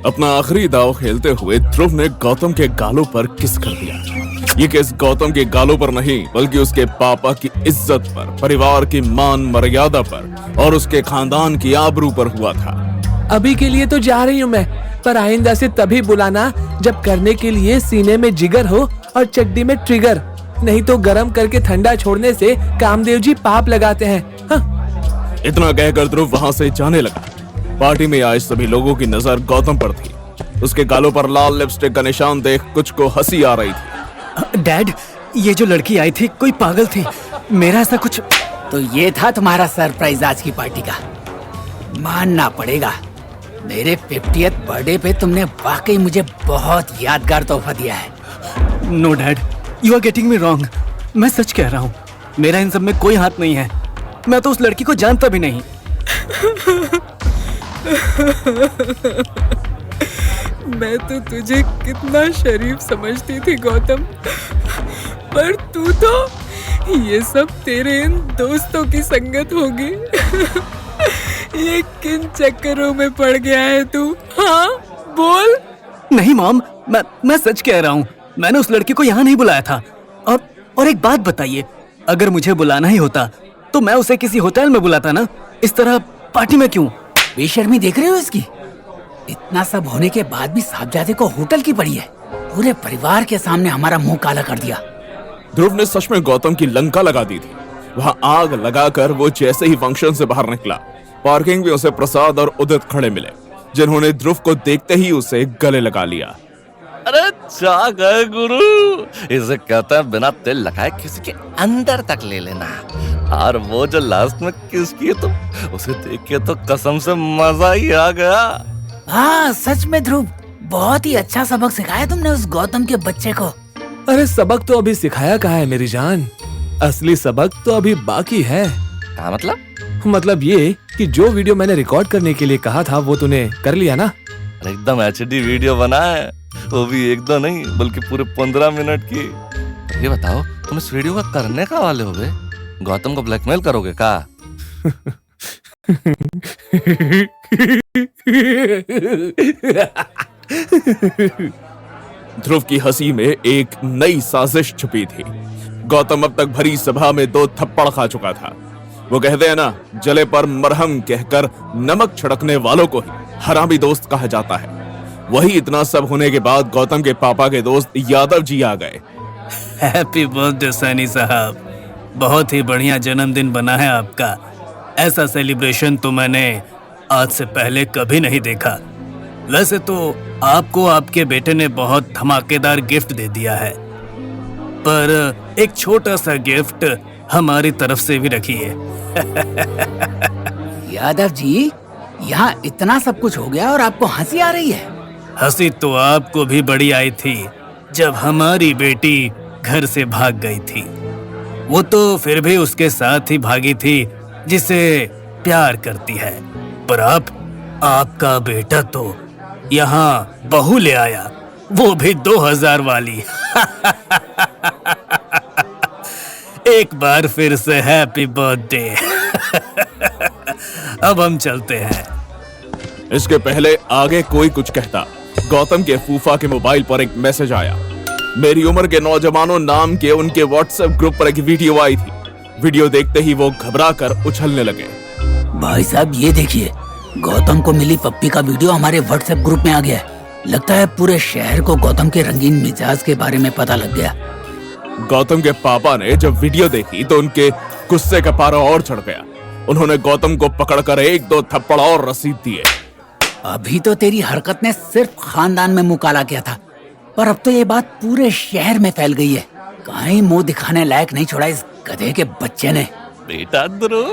अपना आखिरी दांव खेलते हुए ध्रुव ने गौतम के गालों पर किस कर दिया। ये किस गौतम के गालों पर नहीं बल्कि उसके पापा की इज्जत पर, परिवार की मान मर्यादा पर और उसके खानदान की आबरू पर हुआ था। अभी के लिए तो जा रही हूँ मैं, पर आइंदा से तभी बुलाना जब करने के लिए सीने में जिगर हो और चड्डी में ट्रिगर, नहीं तो गरम करके ठंडा छोड़ने से कामदेव जी पाप लगाते हैं। हाँ। इतना कहकर ध्रुव वहाँ से जाने लगा। पार्टी में आए सभी लोगों की नजर गौतम पर थी। उसके गालों पर लाल लिपस्टिक का निशान देख कुछ को हंसी आ रही थी। डैड, ये जो लड़की आई थी कोई पागल थी, मेरा ऐसा कुछ। तो ये था तुम्हारा सरप्राइज आज की पार्टी का। मानना पड़ेगा, मेरे 50th बर्थडे पे तुमने वाकई मुझे बहुत यादगार तोहफा दिया है। No dad, you are getting me wrong. मैं सच कह रहा हूँ, मेरा इन सब में कोई हाथ नहीं है। मैं तो उस लड़की को जानता भी नहीं। मैं तो तुझे कितना शरीफ समझती थी गौतम, पर तू तो ये सब तेरे इन दोस्तों की संगत होगी। ये किन चक्करों में पड़ गया है तू? हाँ बोल। नहीं मॉम, मैं सच कह रहा हूँ। मैंने उस लड़की को यहाँ नहीं बुलाया था। और एक बात बताइए, अगर मुझे बुलाना ही होता तो मैं उसे किसी होटल में बुलाता ना, इस तरह पार्टी में क्यों? बेशर्मी देख रहे हो इसकी? इतना सब होने के बाद भी साहबजादे को होटल की पड़ी है। पूरे परिवार के सामने हमारा मुंह काला कर दिया। ध्रुव ने सच में गौतम की लंका लगा दी थी। वहाँ आग लगाकर वो जैसे ही फंक्शन से बाहर निकला, पार्किंग में उसे प्रसाद और उदित खड़े मिले, जिन्होंने ध्रुव को देखते ही उसे गले लगा लिया। अरे जा गए गुरु, इसे कहते हैं बिना तेल लगाए किसी के अंदर तक ले लेना। और वो जो लास्ट में किस की तो उसे देख के तो कसम से मजा ही आ गया। हाँ सच में ध्रुव, बहुत ही अच्छा सबक सिखाया तुमने उस गौतम के बच्चे को। अरे सबक तो अभी सिखाया कहाँ है मेरी जान, असली सबक तो अभी बाकी है। क्या मतलब ये कि जो वीडियो मैंने रिकॉर्ड करने के लिए कहा था वो तूने कर लिया ना? एकदम HD वीडियो बना है, वो भी एक दो नहीं बल्कि पूरे 15 मिनट की। ये बताओ, तुम इस वीडियो का करने का वाले हो गए? गौतम को ब्लैकमेल करोगे का? ध्रुव की हंसी में एक नई साजिश छुपी थी। गौतम अब तक भरी सभा में 2 थप्पड़ खा चुका था। वो कहते हैं ना, जले पर मरहम कहकर नमक छिड़कने वालों को ही हरामी दोस्त कहा जाता है। वही इतना सब होने के बाद गौतम के पापा के दोस्त यादव जी आ गए। हैप्पी बर्थडे सनी साहब, बहुत ही बढ़िया जन्मदिन बना है आपका। ऐसा सेलिब्रेशन तो मैंने आज से पहले कभी नहीं देखा। वैसे तो आपको आपके बेटे ने बहुत धमाकेदार गिफ्ट दे दिया है, पर एक छोटा सा गिफ्ट हमारी तरफ से भी रखिए। यादव जी, यहाँ इतना सब कुछ हो गया और आपको हंसी आ रही है? हंसी तो आपको भी बड़ी आई थी जब हमारी बेटी घर से भाग गई थी। वो तो फिर भी उसके साथ ही भागी थी जिसे प्यार करती है, पर आपका बेटा तो यहाँ बहू ले आया, वो भी 2000 वाली। एक बार फिर से हैप्पी बर्थडे। अब हम चलते हैं। इसके पहले आगे कोई कुछ कहता, गौतम के फूफा के मोबाइल पर एक मैसेज आया। मेरी उम्र के नौजवानों नाम के उनके व्हाट्सएप ग्रुप पर एक वीडियो आई थी। वीडियो देखते ही वो घबरा कर उछलने लगे। भाई साहब ये देखिए, गौतम को मिली पप्पी का वीडियो हमारे व्हाट्सएप ग्रुप में आ गया है। लगता है पूरे शहर को गौतम के रंगीन मिजाज के बारे में पता लग गया। गौतम के पापा ने जब वीडियो देखी तो उनके गुस्से का पारा और चढ़ गया। उन्होंने गौतम को पकड़कर 1-2 थप्पड़ और रसीद दिए। अभी तो तेरी हरकत ने सिर्फ खानदान में मुंह काला किया था, पर अब तो ये बात पूरे शहर में फैल गई है। कहीं मुंह दिखाने लायक नहीं छोड़ा इस गधे के बच्चे ने। बेटा ध्रुव,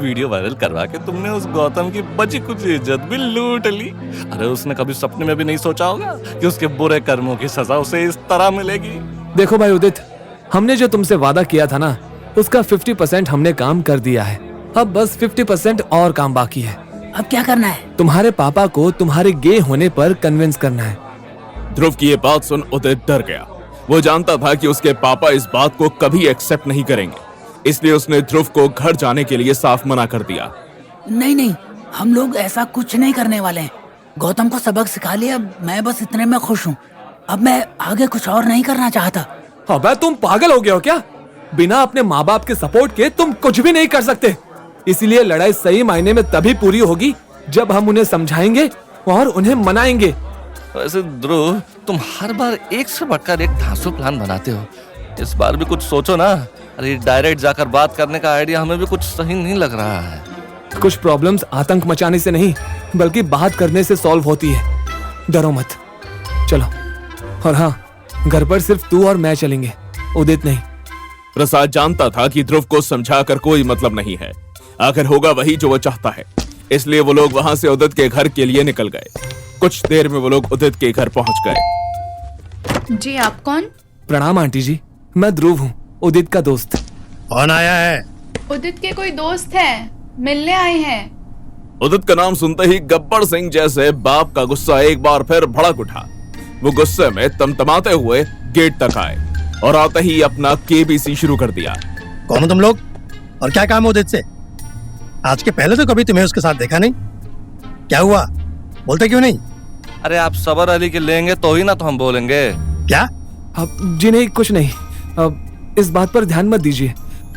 वीडियो वायरल करवा के तुमने उस गौतम की बची कुछ इज्जत भी लूट ली। अरे उसने कभी सपने में भी नहीं सोचा होगा कि उसके बुरे कर्मों की सजा उसे इस तरह मिलेगी। देखो भाई उदित, हमने जो तुमसे वादा किया था ना, उसका 50% हमने काम कर दिया है। अब बस 50% और काम बाकी है। अब क्या करना है? तुम्हारे पापा को तुम्हारे गे होने पर कन्विंस करना है। ध्रुव की ये बात सुन उदित डर गया। वो जानता था कि उसके पापा इस बात को कभी एक्सेप्ट नहीं करेंगे, इसलिए उसने ध्रुव को घर जाने के लिए साफ मना कर दिया। नहीं, हम लोग ऐसा कुछ नहीं करने वाले हैं। गौतम को सबक सिखा लिया, मैं बस इतने में खुश हूँ। अब मैं आगे कुछ और नहीं करना चाहता। अबे तुम पागल हो गए हो क्या? बिना अपने माँ बाप के सपोर्ट के तुम कुछ भी नहीं कर सकते। इसीलिए लड़ाई सही मायने में तभी पूरी होगी जब हम उन्हें समझाएंगे और उन्हें मनाएंगे। वैसे ध्रुव, तुम हर बार एक से बढ़कर एक धांसू प्लान बनाते हो। इस बार भी कुछ सोचो ना। अरे डायरेक्ट जाकर बात करने का आइडिया हमें भी कुछ सही नहीं लग रहा है। कुछ प्रॉब्लम्स आतंक मचाने से नहीं बल्कि बात करने से सॉल्व होती है। डरो मत, चलो। और हाँ, घर पर सिर्फ तू और मैं चलेंगे, उदित नहीं। प्रसाद जानता था कि ध्रुव को समझाकर कोई मतलब नहीं है, आखिर होगा वही जो वो चाहता है। इसलिए वो लोग वहां से उदित के घर के लिए निकल गए। कुछ देर में वो लोग उदित के घर पहुंच गए। जी, आप कौन? प्रणाम आंटी जी, मैं ध्रुव हूँ, उदित का दोस्त। कौन आया है? उदित के कोई दोस्त हैं, मिलने आए हैं। उदित का नाम सुनते ही गब्बर सिंह जैसे बाप का गुस्सा एक बार फिर भड़क उठा। वो गुस्से में तमतमाते हुए गेट तक आए और आते ही अपना केबीसी शुरू कर दिया। कौन हो तुम लोग और क्या काम है उदित से? आज के पहले तो कभी तुम्हें उसके साथ देखा नहीं। क्या हुआ, बोलते क्यों नहीं? अरे आप सबर अली के लेंगे तो ही ना तो हम बोलेंगे। क्या? अब जी नहीं, कुछ नहीं। अब इस बात पर ध्यान मत दीजिए।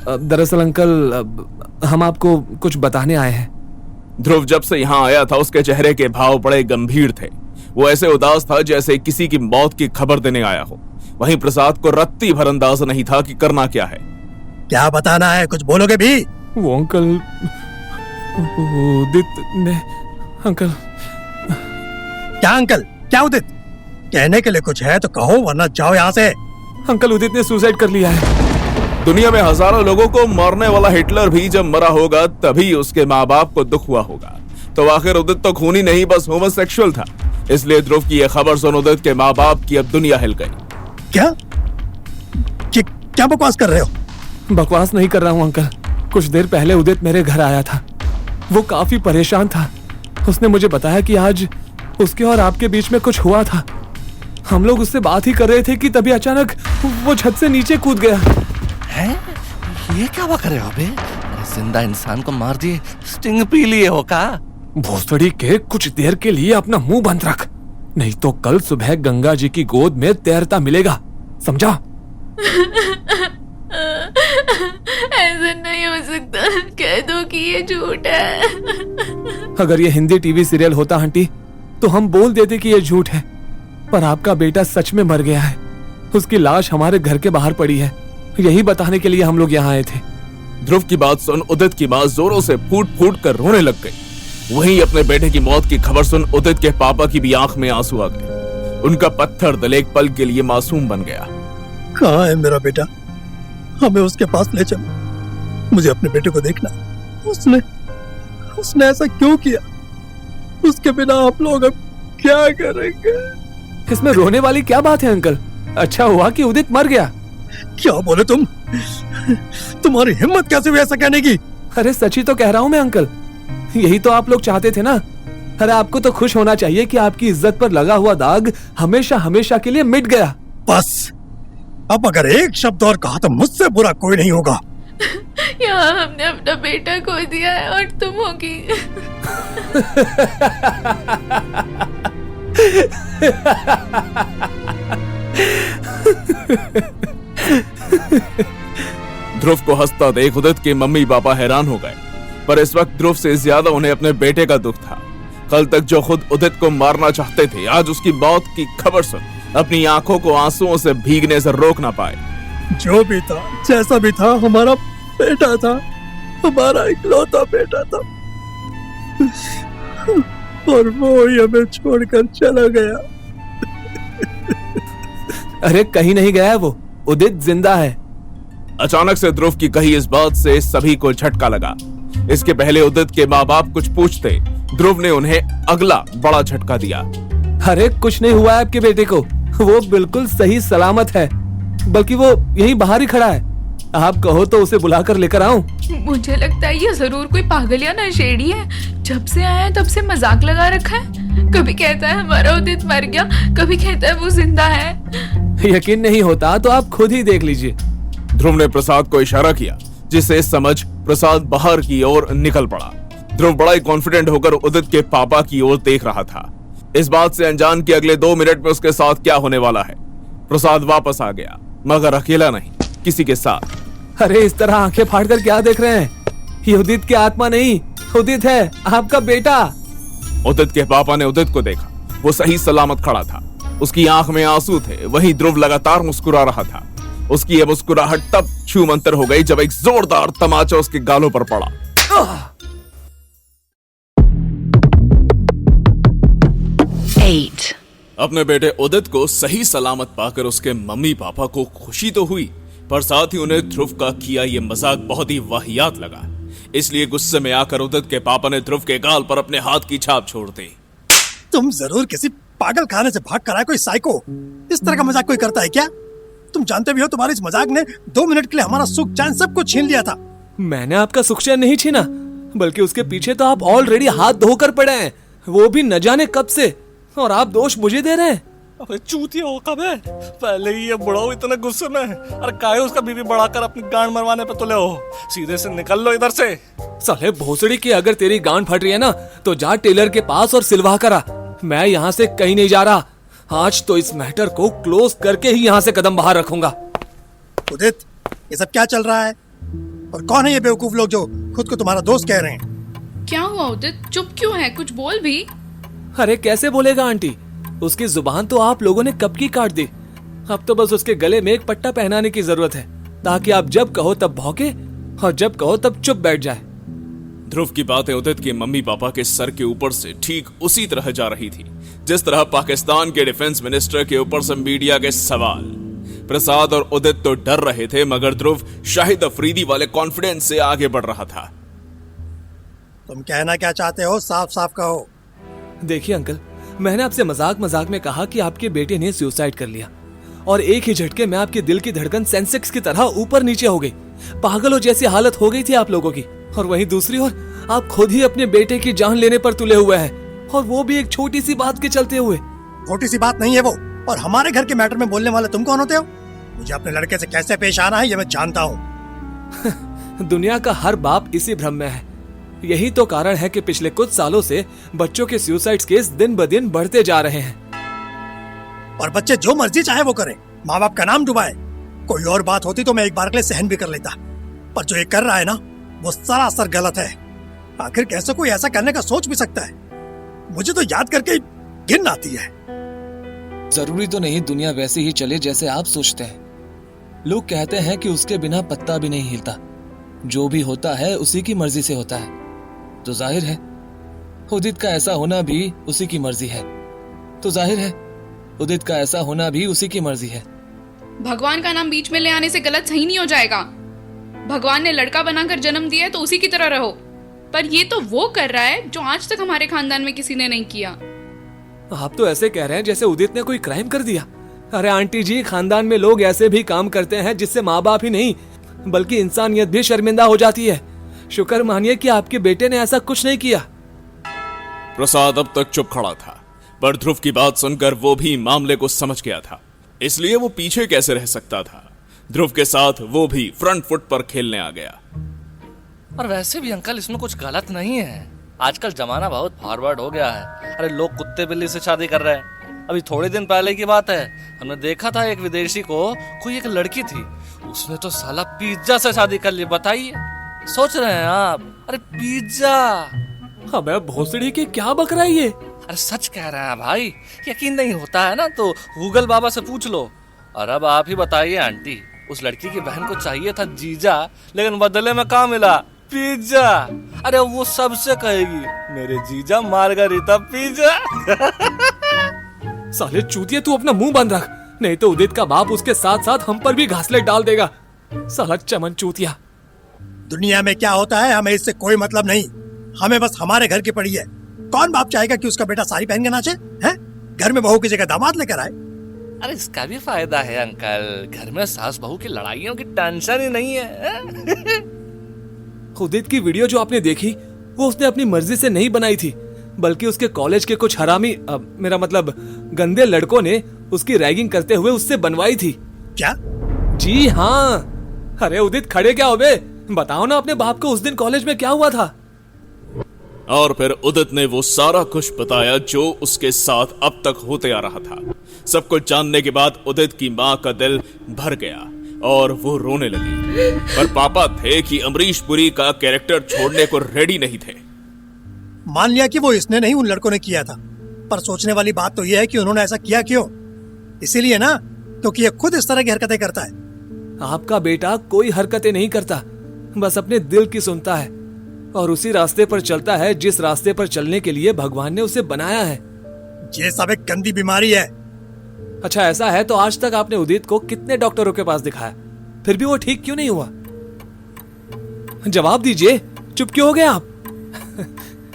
दरअसल अंकल, हम आपको कुछ बताने आए हैं। ध्रुव जब से यहाँ आया था उसके चेहरे के भाव बड़े गंभीर थे। वो ऐसे उदास था जैसे किसी की मौत की खबर देने आया हो। वहीं प्रसाद को रत्ती भर अंदाजा नहीं था कि करना क्या है। क्या बताना है, कुछ बोलोगे भी? वो अंकल, उदित ने अंकल। क्या अंकल, क्या उदित? कहने के लिए कुछ है तो कहो, वरना जाओ यहाँ से। अंकल, उदित ने सुसाइड कर लिया है। दुनिया में हजारों लोगों को मारने वाला हिटलर भी जब मरा होगा तभी उसके माँ बाप को दुख हुआ होगा। तो आखिर उदित तो खूनी नहीं, बस होमोसेक्सुअल था। इसलिए ध्रुव की यह खबर सुन उदित के माँ बाप की अब दुनिया हिल गई। क्या क्या बकवास कर रहे हो? बकवास नहीं कर रहा हूँ अंकल। कुछ देर पहले उदित मेरे घर आया था। वो काफी परेशान था। उसने मुझे बताया कि आज उसके और आपके बीच में कुछ हुआ था। हम लोग उससे बात ही कर रहे थे कि तभी अचानक वो छत से नीचे कूद गया। हैं? ये क्या बक रहे हो बे? जिंदा इंसान को मार दिए, स्टिंग पी लिए हो का? भोसड़ी के, कुछ देर के लिए अपना मुंह बंद रख, नहीं तो कल सुबह गंगा जी की गोद में तैरता मिलेगा, समझा? ऐसा नहीं हो सकता, कह दो कि ये झूठ है। अगर ये हिंदी टीवी सीरियल होता आंटी तो हम बोल देते कि ये झूठ है, पर आपका बेटा सच में मर गया है। उसकी लाश हमारे घर के बाहर पड़ी है। यही बताने के लिए हम लोग यहाँ आए थे। ध्रुव की बात सुन उदित की माँ जोरों से फूट फूट कर रोने लग गई। वहीं अपने बेटे की मौत की खबर सुन उदित के पापा की भी आंख में आंसू आ गए। उनका पत्थर दिल एक पल के लिए मासूम बन गया। कहाँ है मेरा बेटा? हमें उसके पास ले चलो, मुझे अपने बेटे को देखना। उसने ऐसा क्यों किया? उसके बिना आप लोग अब क्या करेंगे? इसमें रोने वाली क्या बात है अंकल? अच्छा हुआ कि उदित मर गया। क्या बोले तुम? तुम्हारी हिम्मत कैसे हुई ऐसा कहने की? अरे सच ही तो कह रहा हूँ मैं अंकल। यही तो आप लोग चाहते थे ना। अरे आपको तो खुश होना चाहिए कि आपकी इज्जत पर लगा हुआ दाग हमेशा हमेशा के लिए मिट गया। बस, अब अगर एक शब्द और कहा तो मुझसे बुरा कोई नहीं होगा। यहाँ हमने अपना बेटा खो दिया है और तुम होगी। ध्रुव को हंसता देख उदित के मम्मी पापा हैरान हो गए, पर इस वक्त ध्रुव से ज्यादा उन्हें अपने बेटे का दुख था। कल तक जो खुद उदित को मारना चाहते थे, आज उसकी मौत की खबर सुन अपनी आंखों को आंसुओं से भीगने से रोक ना पाए। जो भी था, जैसा भी था, हमारा बेटा था, हमारा इकलौता बेटा था, और वो ही हमें छोड़कर चला गया। अरे कहीं नहीं गया है वो, उदित जिंदा है। अचानक से ध्रुव की कही इस बात से सभी को झटका लगा। इसके पहले उदित के माँ बाप कुछ पूछते, ध्रुव ने उन्हें अगला बड़ा झटका दिया। अरे कुछ नहीं हुआ है आपके बेटे को, वो बिल्कुल सही सलामत है, बल्कि वो यहीं बाहर ही खड़ा है। आप कहो तो उसे बुलाकर लेकर आऊं? मुझे लगता है ये जरूर कोई पागल या नशेड़ी है। जब से आया तब से मजाक लगा रखा है। कभी कहता है हमारा उदित मर गया, कभी कहता है वो जिंदा है। यकीन नहीं होता तो आप खुद ही देख लीजिए। ध्रुव ने प्रसाद को इशारा किया, जिसे समझ प्रसाद बाहर की ओर निकल पड़ा। ध्रुव बड़ा ही कॉन्फिडेंट होकर उदित के पापा की ओर देख रहा था। इस बात से अनजान कि अगले 2 मिनट में उसके साथ क्या होने वाला है। प्रसाद वापस आ गया, मगर अकेला नहीं, किसी के साथ। अरे इस तरह आंखें फाड़कर क्या देख रहे हैं? ये उदित की आत्मा नहीं, उदित है आपका बेटा। उदित के पापा ने उदित को देखा। वो सही सलामत खड़ा था, उसकी आंख में आंसू थे। वहीं ध्रुव लगातार मुस्कुरा रहा था। उसकी ये मुस्कुराहट तब छूमंतर हो गई जब एक जोरदार तमाचा उसके गालों पर पड़ा। 8 अपने बेटे उदित को सही सलामत पाकर उसके मम्मी पापा को खुशी तो हुई, पर साथ ही उन्हें ध्रुव का किया ये मजाक बहुत ही वाहियात लगा। इसलिए गुस्से में आकर उदित के पापा ने ध्रुव के गाल पर अपने हाथ की छाप छोड़ दी। तुम जरूर किसी पागल खाने से भाग कर आए, कोई साइको। इस तरह का मजाक कोई करता है क्या? तुम जानते भी हो तुम्हारे इस मजाक ने 2 मिनट के लिए हमारा सुख चैन सब कुछ छीन लिया था। मैंने आपका सुख चैन नहीं छीना, बल्कि उसके पीछे तो आप ऑलरेडी हाथ धोकर पड़े हैं, वो भी न जाने कब से, और आप दोष मुझे दे रहे हैं। अबे चूतिया हो कब है? पहले ही ये बुढ़ाऊ इतने गुस्से में है। अरे काहे उसका बीबी बढ़ाकर अपनी गांड मरवाने पे तुले हो? सीधे से निकल लो इधर से। साले भोसड़ी की, अगर तेरी गांड फट रही है ना तो जा टेलर के पास और सिलवा करा। मैं यहाँ से कहीं नहीं जा रहा। आज तो इस मैटर को क्लोज करके ही यहाँ से कदम बाहर रखूंगा। उदित, ये सब क्या चल रहा है? और कौन है ये बेवकूफ लोग जो खुद को तुम्हारा दोस्त कह रहे हैं? क्या हुआ उदित, चुप क्यों है? कुछ बोल भी। अरे कैसे बोलेगा आंटी, उसकी जुबान तो आप लोगों ने कब की काट दी। अब तो बस उसके गले में एक पट्टा पहनाने की जरूरत है, ताकि आप जब कहो तब भौंके और जब कहो तब चुप बैठ जाए। ध्रुव की बातें उदित के मम्मी पापा के सर के ऊपर से ठीक उसी तरह जा रही थी जिस तरह पाकिस्तान के डिफेंस मिनिस्टर के ऊपर से मीडिया के सवाल। प्रसाद और उदित तो डर रहे थे, मगर ध्रुव शाहिद अफरीदी वाले कॉन्फिडेंस से आगे बढ़ रहा था। तुम कहना क्या चाहते हो? साफ साफ कहो। देखिए अंकल, मैंने आपसे मजाक मजाक में कहा कि आपके बेटे ने सुसाइड कर लिया, और एक ही झटके में आपके दिल की धड़कन सेंसेक्स की तरह ऊपर नीचे हो गई। पागलों जैसी हालत हो गई थी आप लोगों की। और वहीं दूसरी ओर आप खुद ही अपने बेटे की जान लेने पर तुले हुए हैं, और वो भी एक छोटी सी बात के चलते हुए। छोटी सी बात नहीं है वो, और हमारे घर के मैटर में बोलने वाले तुम कौन होते हो? मुझे अपने लड़के से कैसे पेश आना है ये मैं जानता हूँ। दुनिया का हर बाप इसी भ्रम में है। यही तो कारण है कि पिछले कुछ सालों से बच्चों के सुसाइड केस दिन ब दिन बढ़ते जा रहे हैं। और बच्चे जो मर्जी चाहे वो करें, माँ बाप का नाम डुबाए। कोई और बात होती तो मैं एक बार के लिए सहन भी कर लेता, पर जो ये कर रहा है ना वो सरासर गलत है। आखिर कैसे कोई ऐसा करने का सोच भी सकता है? मुझे तो याद करके घिन आती है। जरूरी तो नहीं दुनिया वैसे ही चले जैसे आप सोचते हैं। लोग कहते हैं कि उसके बिना पत्ता भी नहीं हिलता, जो भी होता है उसी की मर्जी से होता है। तो जाहिर है उदित का ऐसा होना भी उसी की मर्जी है। उदित का ऐसा होना भी उसी की मर्जी है। भगवान का नाम बीच में ले आने से गलत सही नहीं हो जाएगा। भगवान ने लड़का बनाकर जन्म दिया है तो उसी की तरह रहो, पर ये तो वो कर रहा है जो आज तक हमारे खानदान में किसी ने नहीं किया। आप तो ऐसे कह रहे हैं जैसे उदित ने कोई क्राइम कर दिया। अरे आंटी जी, खानदान में लोग ऐसे भी काम करते हैं जिससे माँ बाप ही नहीं बल्कि इंसानियत भी शर्मिंदा हो जाती है। शुक्र मानिए कि आपके बेटे ने ऐसा कुछ नहीं किया। प्रसाद अब तक चुप खड़ा था, पर ध्रुव की बात सुनकर वो भी मामले को समझ गया था, इसलिए वो पीछे कैसे रह सकता था। ध्रुव के साथ वो भी फ्रंट फुट पर खेलने आ गया। और वैसे भी अंकल इसमें कुछ गलत नहीं है। आजकल जमाना बहुत फॉरवर्ड हो गया है। अरे लोग कुत्ते बिल्ली से शादी कर रहे हैं। अभी थोड़े दिन पहले की बात है, हमने देखा था एक विदेशी को, कोई एक लड़की थी, उसने तो साला पिज्जा से शादी कर ली। बताइए, सोच रहे हैं आप? अरे पिज्जा! अबे भोसड़ी के क्या बक रहा है ये? अरे सच कह रहे हैं भाई, यकीन नहीं होता है ना तो गूगल बाबा से पूछ लो। और अब आप ही बताइए आंटी, उस लड़की की बहन को चाहिए था जीजा, लेकिन बदले में क्या मिला? पिज्जा। अरे वो सबसे कहेगी मेरे जीजा मार्गरीटा पिज्जा। साले चूतिया, तू अपना मुंह बंद रख, नहीं तो उदित का बाप उसके साथ साथ हम पर भी घासलेट डाल देगा। साला चमन चूतिया। दुनिया में क्या होता है हमें इससे कोई मतलब नहीं। हमें बस हमारे घर की पड़ी है। कौन बाप चाहेगा कि उसका बेटा साड़ी पहन के नाचे? हैं? घर में बहू की जगह दामाद लेकर आए। अरे इसका भी फायदा है अंकल, घर में सास बहू की लड़ाइयों की टेंशन ही नहीं है। उदित की वीडियो जो आपने देखी वो उसने अपनी मर्जी से नहीं बनाई थी, बल्कि उसके कॉलेज के कुछ हरामी, मेरा मतलब गंदे लड़कों ने उसकी रैगिंग करते हुए उससे बनवाई थी। क्या? जी हाँ। अरे उदित, खड़े क्या हो बे? बताओ ना अपने बाप को उस दिन कॉलेज में क्या हुआ था। और फिर उदित ने वो सारा कुछ बताया जो उसके साथ अब तक होते आ रहा था। सब कुछ जानने के बाद उदित की माँ का दिल भर गया और वो रोने लगी। पर पापा थे कि अमरीश पुरी का कैरेक्टर छोड़ने को रेडी नहीं थे। मान लिया कि वो इसने नहीं उन लड़कों ने किया था, पर सोचने वाली बात तो यह है कि उन्होंने ऐसा किया क्यों। इसीलिए ना, क्योंकि ये खुद इस तरह की हरकतें करता है। आपका बेटा कोई हरकतें नहीं करता, बस अपने दिल की सुनता है और उसी रास्ते पर चलता है जिस रास्ते पर चलने के लिए भगवान ने उसे बनाया है। ये सब एक गंदी बीमारी है। अच्छा ऐसा है तो आज तक आपने उदित को कितने डॉक्टरों के पास दिखाया, फिर भी वो ठीक क्यों नहीं हुआ? जवाब दीजिए, चुप क्यों हो गए आप?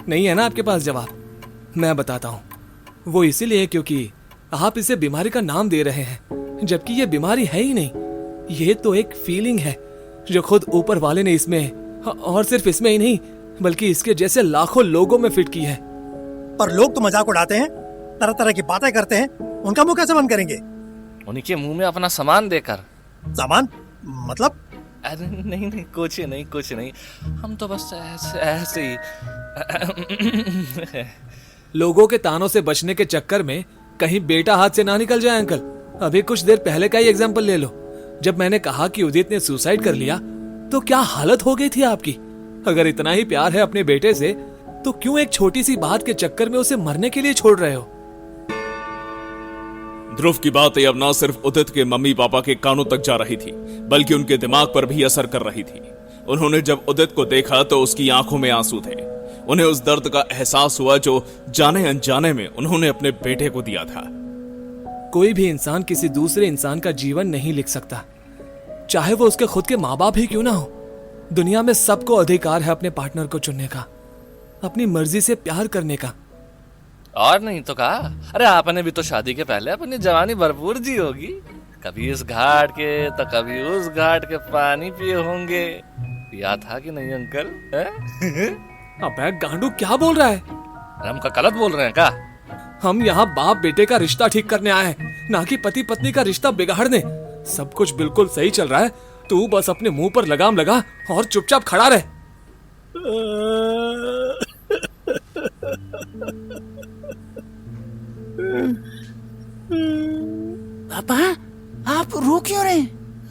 नहीं है ना आपके पास जवाब? मैं बताता हूं, वो इसीलिए क्योंकि आप इसे बीमारी का नाम दे रहे हैं, जबकि ये बीमारी है ही नहीं। ये तो एक फीलिंग है जो खुद ऊपर वाले ने इसमें, और सिर्फ इसमें ही नहीं बल्कि इसके जैसे लाखों लोगों में फिट की है। पर लोग तो मजाक उड़ाते हैं, तरह तरह की बातें करते हैं, उनका मुंह कैसे बंद करेंगे? उन्हीं के मुंह में अपना सामान देकर। सामान मतलब? अरे नहीं नहीं, कुछ नहीं, हम तो बस ऐसे ही। लोगों के तानों से बचने के चक्कर में कहीं बेटा हाथ से ना निकल जाए अंकल। अभी कुछ देर पहले का ही एग्जाम्पल ले लो। जब मैंने कहा कि उदित ने सुसाइड कर लिया तो क्या हालत हो गई थी आपकी। अगर इतना ही प्यार है अपने बेटे से तो क्यों एक छोटी सी बात के चक्कर में उसे मरने के लिए छोड़ रहे हो? ध्रुव की बातें अब ना सिर्फ उदित के मम्मी पापा के कानों तक जा रही थी बल्कि उनके दिमाग पर भी असर कर रही थी। उन्होंने जब उदित को देखा तो उसकी आंखों में आंसू थे। उन्हें उस दर्द का एहसास हुआ जो जाने अनजाने में उन्होंने अपने बेटे को दिया था। कोई भी इंसान किसी दूसरे इंसान का जीवन नहीं लिख सकता, चाहे वो उसके खुद के माँ बाप ही क्यों ना हो। दुनिया में सबको अधिकार है अपने पार्टनर को चुनने का, अपनी मर्जी से प्यार करने का। और नहीं तो कहा। अरे आपने भी तो शादी के पहले अपनी जवानी भरपूर जी होगी। कभी इस घाट के तो कभी उस घाट के पानी पिए होंगे। याद था कि नहीं अंकल? अबे गांडू क्या बोल रहा है? हम का गलत बोल रहे हैं क्या? हम यहाँ बाप बेटे का रिश्ता ठीक करने आए हैं, ना कि पति पत्नी का रिश्ता बिगाड़ने। सब कुछ बिल्कुल सही चल रहा है, तू बस अपने मुंह पर लगाम लगा और चुपचाप खड़ा रहे। पापा आप रो क्यों रहे?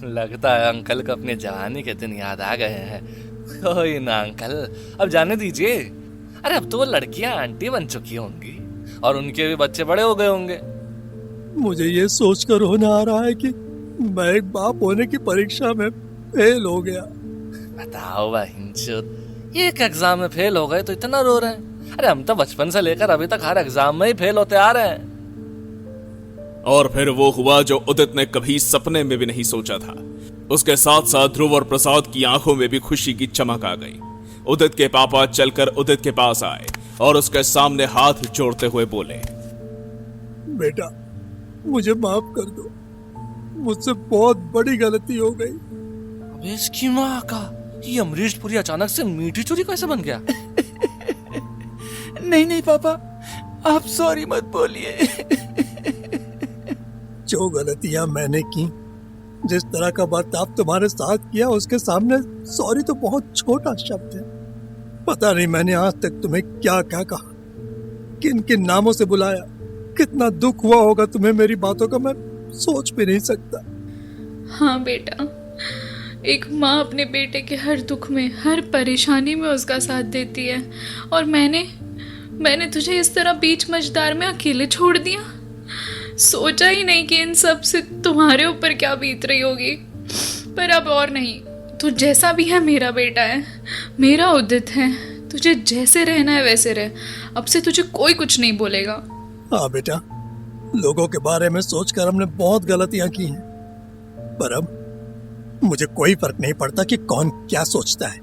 लगता है अंकल को अपने जवानी के दिन याद आ गए हैं। कोई ना अंकल, अब जाने दीजिए। अरे अब तो वो लड़कियां आंटी बन चुकी होंगी और उनके भी बच्चे बड़े हो गए होंगे। मुझे ये सोचकर रोना आ रहा है कि मैं एक बाप होने की परीक्षा में फेल हो गया। बताओ बहिनचोद, एक एग्जाम में फेल हो गए तो इतना रो रहे हैं? अरे हम तो बचपन से लेकर अभी तक हर एग्जाम में ही फेल होते आ रहे हैं। और फिर वो हुआ जो उदित ने कभी सपने में भी नहीं सोचा था। उसके साथ साथ ध्रुव और प्रसाद की आंखों में भी खुशी की चमक आ गई। उदित के पापा चलकर उदित के पास आए और उसके सामने हाथ जोड़ते हुए बोले, बेटा मुझे माफ कर दो, मुझसे बहुत बड़ी गलती हो गई। अबे इसकी माँ का, ये अमरीश पुरी अचानक से मीठी चूरी कैसे बन गया? नहीं पापा, आप सॉरी मत बोलिए। जो गलतियां मैंने की, जिस तरह का बर्ताव तुम्हारे साथ किया, उसके सामने सॉरी तो बहुत छोटा शब्द है। पता नहीं मैंने आज तक तुम्हें क्या क्या कहा, किन किन नामों से बुलाया, कितना दुख हुआ होगा तुम्हें मेरी बातों का, मैं सोच भी नहीं सकता। हाँ बेटा, एक माँ अपने बेटे के हर दुख में, हर परेशानी में उसका साथ देती है, और मैंने तुझे इस तरह बीच मझधार में अकेले छोड़ दिया। सोचा ही नहीं कि इन सब से तुम्हारे ऊपर क्या बीत रही होगी। पर अब और नहीं, तू जैसा भी है मेरा बेटा है, मेरा उदित है। तुझे जैसे रहना है वैसे रह, अब से तुझे कोई कुछ नहीं बोलेगा। हाँ बेटा, लोगों के बारे में सोचकर हमने बहुत गलतियां की हैं, पर अब मुझे कोई फर्क नहीं पड़ता कि कौन क्या सोचता है।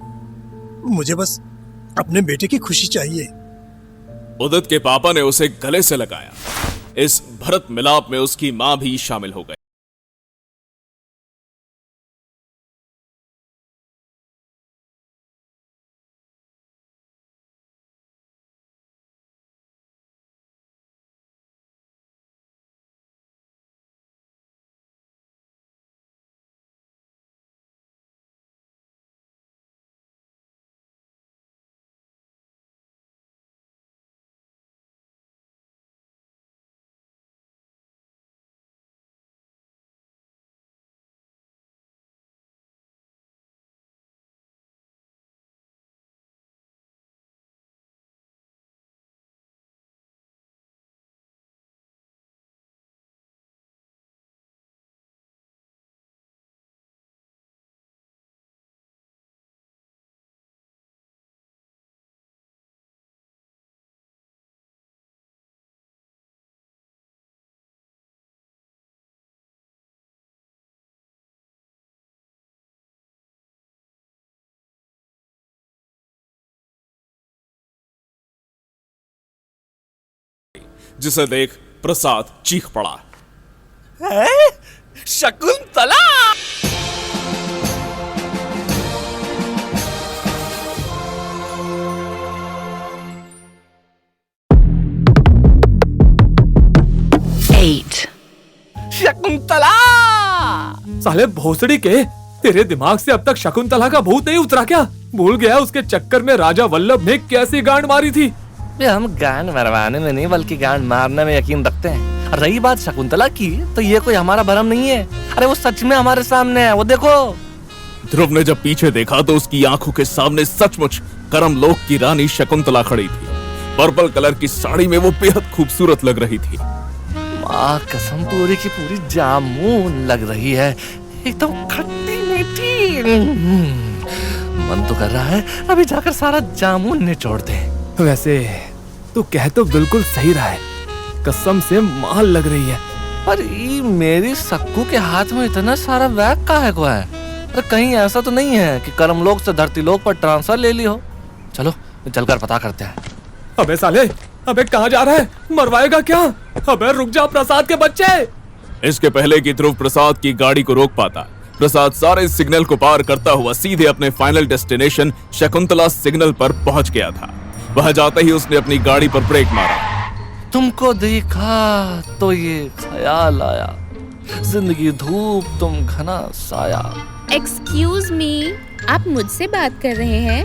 मुझे बस अपने बेटे की खुशी चाहिए। उदित के पापा ने उसे गले से लगाया। इस भरत मिलाप में उसकी मां भी शामिल हो गई। जिसे देख प्रसाद चीख पड़ा। शकुंतला! शकुंतला! साले भोसड़ी के, तेरे दिमाग से अब तक शकुंतला का भूत नहीं उतरा क्या? भूल गया उसके चक्कर में राजा वल्लभ ने कैसी गांड मारी थी? हम गांड मरवाने में नहीं बल्कि गांड मारने में यकीन रखते हैं। और रही बात शकुंतला की, तो ये कोई हमारा भरम नहीं है। अरे वो सच में हमारे सामने है, वो देखो। ध्रुव ने जब पीछे देखा तो उसकी आंखों के सामने सचमुच करमलोक की रानी शकुंतला खड़ी थी। पर्पल कलर की साड़ी में वो बेहद खूबसूरत लग रही थी। माँ कसम, पूरी की पूरी जामुन लग रही है, एकदम खट्टी मीठी। मन तो कर रहा है अभी जाकर सारा जामुन निचोड़ दे। वैसे तू कह तो बिल्कुल सही रहा है, कसम से माल लग रही है। पर ये मेरी सक्कू के हाथ में इतना सारा बैग काहे को है? अरे कहीं ऐसा तो नहीं है कि करमलोक से धरतीलोक पर ट्रांसफर ले ली हो? चलो चलकर पता करते हैं। अबे साले, अबे कहाँ जा रहा है? मरवाएगा क्या? अबे रुक जा प्रसाद के बच्चे। इसके पहले कि ध्रुव प्रसाद की गाड़ी को रोक पाता, प्रसाद सारे सिग्नल को पार करता हुआ सीधे अपने फाइनल डेस्टिनेशन शकुंतला सिग्नल पर पहुंच गया था। वहां जाते ही उसने अपनी गाड़ी पर ब्रेक मारा। तुमको देखा तो ये ख्याल आया, जिंदगी धूप तुम घना साया। एक्सक्यूज मी, आप मुझसे बात कर रहे हैं?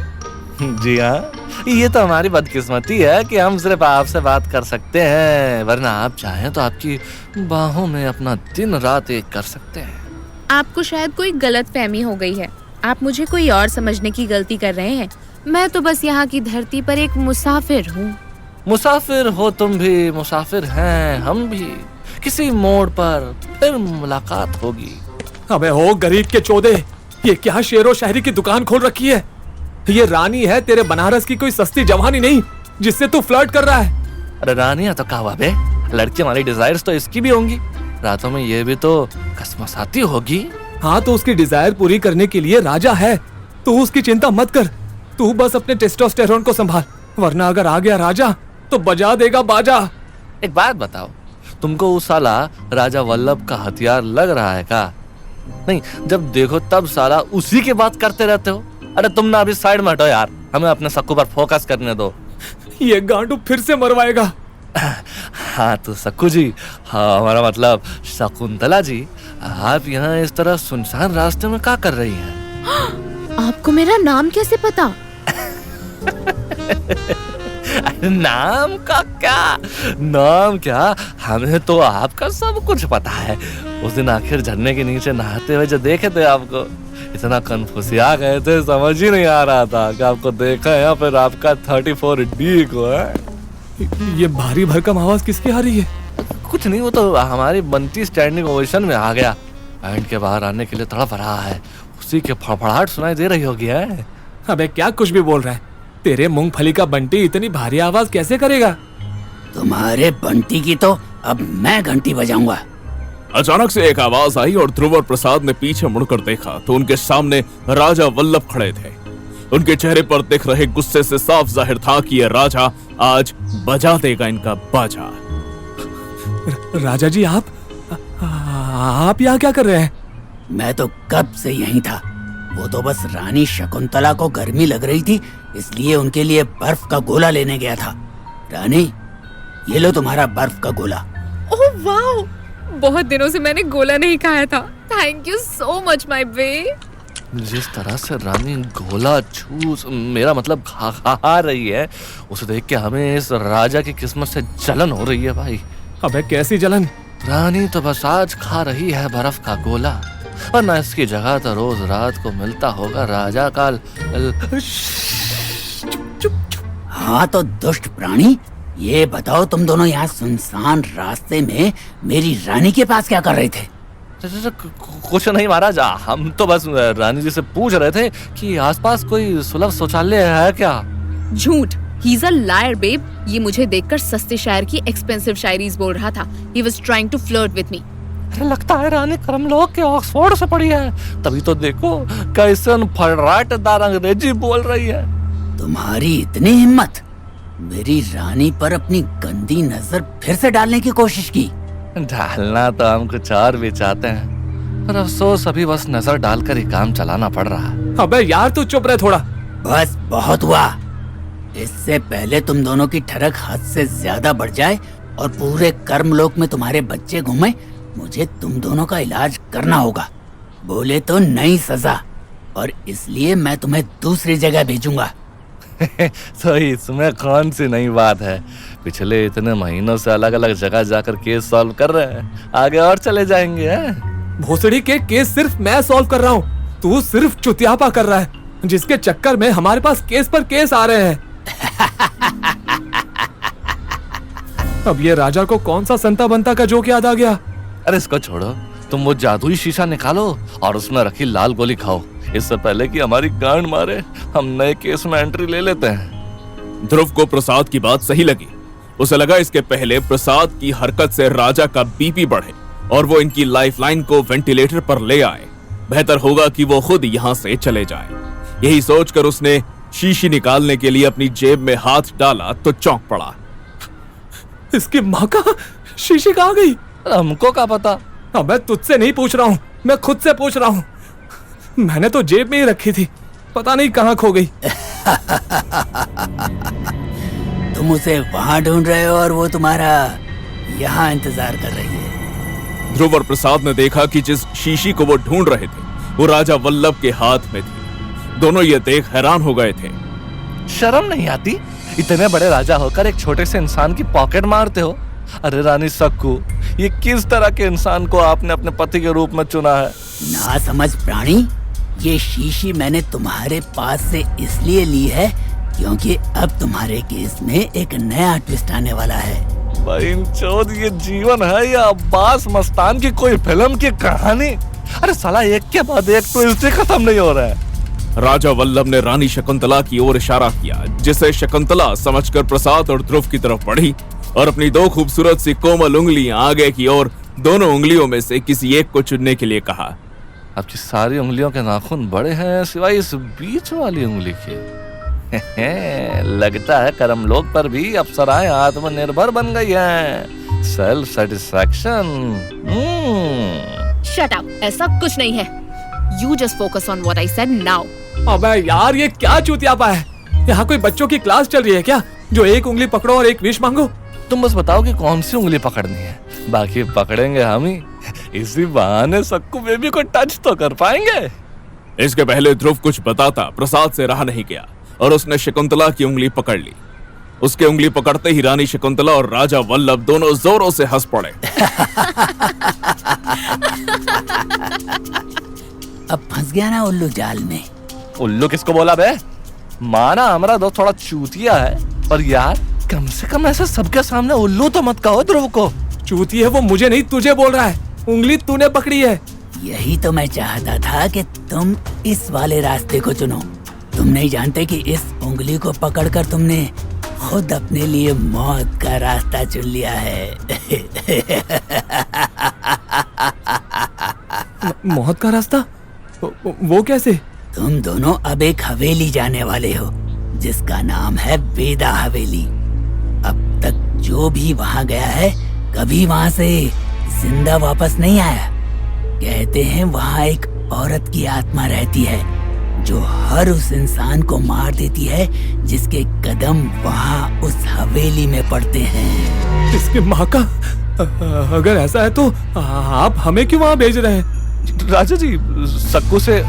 जी हाँ, ये तो हमारी बदकिस्मती है कि हम सिर्फ आपसे बात कर सकते हैं, वरना आप चाहें तो आपकी बाहों में अपना दिन रात एक कर सकते हैं। आपको शायद कोई गलत फहमी हो गई है। आप मुझे कोई और समझने की गलती कर रहे हैं। मैं तो बस यहाँ की धरती पर एक मुसाफिर हूँ। मुसाफिर हो तुम भी, मुसाफिर हैं हम भी। किसी मोड़ पर फिर मुलाकात होगी। अबे हो गरीब के चौदे, ये क्या शेरो शायरी की दुकान खोल रखी है? ये रानी है तेरे बनारस की, कोई सस्ती जवानी नहीं जिससे तू फ्लर्ट कर रहा है। अरे रानियां तो क्या हुआ बे, लड़की हमारी डिजायर्स तो इसकी भी होंगी। रातों में ये भी तो कसमसाती होगी। हाँ तो उसकी डिजायर पूरी करने के लिए राजा है, तू उसकी चिंता मत कर। तू बस अपने टेस्टोस्टेरोन को संभाल, वरना अगर आ गया राजा तो बजा देगा बाजा। एक बात बताओ, तुमको उस साला राजा वल्लभ का हथियार लग रहा है का? नहीं, जब देखो तब साला उसी की बात करते रहते हो। अरे तुम ना अभी साइड में हटो यार, हमें अपने सक्कू पर फोकस करने दो। ये गांडू फिर से मरवाएगा। हाँ तो सक्कू जी, हाँ हमारा मतलब शकुंतला जी, आप यहाँ इस तरह सुनसान रास्ते में क्या कर रही हैं? आपको मेरा नाम कैसे पता? नाम का क्या, नाम क्या, हमें तो आपका सब कुछ पता है। उस दिन आखिर झरने के नीचे नहाते हुए जो देखे थे आपको, इतना कन्फ्यूजिया गए थे, समझ ही नहीं आ रहा था कि आपको देखा है या फिर आपका 34D को है। ये भारी भरकम आवाज किसकी आ रही है? कुछ नहीं, वो तो हमारी बंटी स्टैंडिंग ओवेशन में आ गया। पैंट के बाहर आने के लिए तड़प रहा है, उसी के फड़फड़ाहट सुनाई दे रही होगी है। अबे क्या कुछ भी बोल रहा है? तेरे मूंगफली का बंटी इतनी भारी आवाज कैसे करेगा? तुम्हारे बंटी की तो अब मैं घंटी बजाऊंगा। अचानक से एक आवाज आई और ध्रुव और प्रसाद ने पीछे मुड़कर देखा तो उनके सामने राजा वल्लभ खड़े थे। उनके चेहरे पर दिख रहे गुस्से से साफ जाहिर था कि यह राजा आज बजा देगा इनका बाजा। राजा जी, आप यहाँ क्या कर रहे हैं? मैं तो कब से यहीं था। वो तो बस रानी शकुंतला को गर्मी लग रही थी, इसलिए उनके लिए बर्फ का गोला लेने गया था। रानी, ये लो तुम्हारा बर्फ का गोला। ओह वाह, बहुत दिनों से मैंने गोला नहीं खाया था। Thank you so much my bae. जिस तरह से रानी गोला चूस, मेरा मतलब खा रही है, उसे देख के हमें इस राजा की किस्मत से जलन हो रही है भाई। अबे कैसी जलन? रानी तो बस आज खा रही है बर्फ का गोला, वरना इसकी जगह तो रोज रात को मिलता होगा राजा का। हाँ तो दुष्ट प्राणी, ये बताओ तुम दोनों यहाँ सुनसान रास्ते में मेरी रानी के पास क्या कर रहे थे? कुछ नहीं महाराज, हम तो बस रानी जी से पूछ रहे थे कि आसपास कोई सुलभ शौचालय है क्या। झूठ, he is a liar babe. ये मुझे देखकर सस्ते शायर की एक्सपेंसिव शायरीज बोल रहा था। He was trying to flirt with me. लगता है रानी करमलोक के ऑक्सफोर्ड से पढ़ी है, तभी तो देखो कैसे फर्राटेदार अंग्रेजी बोल रही है। तुम्हारी इतनी हिम्मत? मेरी रानी पर अपनी गंदी नजर फिर से डालने की कोशिश की। डालना तो हम कुछ और भी चाहते हैं, पर अफसोस अभी बस नजर डालकर ही काम चलाना पड़ रहा है। अबे यार तू चुप रहे थोड़ा। बस बहुत हुआ। इससे पहले तुम दोनों की ठरक हद से ज्यादा बढ़ जाए और पूरे कर्मलोक में तुम्हारे बच्चे घूमे, मुझे तुम दोनों का इलाज करना होगा। बोले तो नई सजा, और इसलिए मैं तुम्हें दूसरी जगह भेजूंगा। तो इसमें कौन सी नई बात है? पिछले इतने महीनों से अलग अलग जगह जाकर केस सॉल्व कर रहे हैं, आगे और चले जाएंगे। भोसड़ी के केस सिर्फ मैं सॉल्व कर रहा हूँ, तू सिर्फ चुतियापा कर रहा है, जिसके चक्कर में हमारे पास केस पर केस आ रहे हैं। अब ये राजा को कौन सा संता बनता का जोक याद आ गया? अरे इसको छोड़ो, तुम वो जादुई शीशा निकालो और उसमें रखी लाल गोली खाओ। इससे पहले कि हमारी गांड मारे, हम नए केस में एंट्री ले लेते हैं। ध्रुव को प्रसाद की बात सही लगी। उसे लगा इसके पहले प्रसाद की हरकत से राजा का बीपी बढ़े और वो इनकी लाइफलाइन को वेंटिलेटर पर ले आए। बेहतर होगा कि वो खुद यहाँ से चले जाए। यही सोचकर उसने शीशी निकालने के लिए अपनी जेब में हाथ डाला तो चौंक पड़ा। इसकी माँ का शीशी कहाँ गई? हमको क्या पता? अब मैं तुझसे नहीं पूछ रहा हूँ, मैं खुद से पूछ रहा हूँ। मैंने तो जेब में ही रखी थी, पता नहीं कहाँ खो गई। तुम उसे वहाँ ढूंढ रहे हो और वो तुम्हारा यहाँ इंतजार कर रही है। ध्रुव और प्रसाद ने देखा कि जिस शीशी को वो ढूंढ रहे थे वो राजा वल्लभ के हाथ में थी। दोनों ये देख हैरान हो गए थे। शर्म नहीं आती? इतने बड़े राजा होकर एक छोटे से इंसान की पॉकेट मारते हो। अरे रानी सक्कू, ये किस तरह के इंसान को आपने अपने पति के रूप में चुना है? ना समझ प्राणी, ये शीशी मैंने तुम्हारे पास से इसलिए ली है क्योंकि अब तुम्हारे केस में एक नया ट्विस्ट आने वाला है। भाई चौध, ये जीवन है या अब्बास मस्तान की कोई फिल्म की कहानी? अरे साला एक के बाद एक ट्विस्ट ही खत्म नहीं हो रहा है। राजा वल्लभ ने रानी शकुंतला की ओर इशारा किया, जिसे शकुंतला समझकर प्रसाद और ध्रुव की तरफ बढ़ी और अपनी दो खूबसूरत सी कोमल उंगलियां आगे की ओर दोनों उंगलियों में से किसी एक को चुनने के लिए कहा। आपकी सारी उंगलियों के नाखून बड़े हैं सिवाय इस बीच वाली उंगली के। लगता है कर्मलोक पर भी अप्सराएं आत्मनिर्भर बन गई हैं। Self satisfaction. शट अप, ऐसा कुछ नहीं है। You just focus on what I said now. अबे यार ये क्या चूतियापा है? यहाँ कोई बच्चों की क्लास चल रही है क्या, जो एक उंगली पकड़ो और एक विश मांगो? तुम बस बताओ कि कौन सी उंगली पकड़नी है, बाकी पकड़ेंगे हम ही। इसी बहाने सक्कू बेबी को टच तो कर पाएंगे। इसके पहले ध्रुव कुछ बताता प्रसाद से रहा नहीं गया और उसने शकुंतला की उंगली पकड़ ली। उसके उंगली पकड़ते ही रानी शकुंतला और राजा वल्लभ दोनों जोरों से हंस पड़े। अब फंस गया ना उल्लू जाल में। उल्लू किसको बोला बे? माना हमारा दोस्त थोड़ा चूतिया है, पर यार कम से कम ऐसे सबके सामने उल्लू तो मत कहो ध्रुव को। चूती है वो, मुझे नहीं तुझे बोल रहा है। उंगली तूने पकड़ी है। यही तो मैं चाहता था कि तुम इस वाले रास्ते को चुनो। तुम नहीं जानते कि इस उंगली को पकड़कर तुमने खुद अपने लिए मौत का रास्ता चुन लिया है। मौत का रास्ता? वो कैसे? तुम दोनों अब एक हवेली जाने वाले हो जिसका नाम है वेदा हवेली। अब तक जो भी वहाँ गया है कभी वहाँ से जिंदा वापस नहीं आया। कहते हैं वहाँ एक औरत की आत्मा रहती है जो हर उस इंसान को मार देती है जिसके कदम वहाँ उस हवेली में पड़ते हैं। इसके माँ का? अगर ऐसा है तो आप हमें क्यों वहाँ भेज रहे हैं? राजा जी, सक्कू से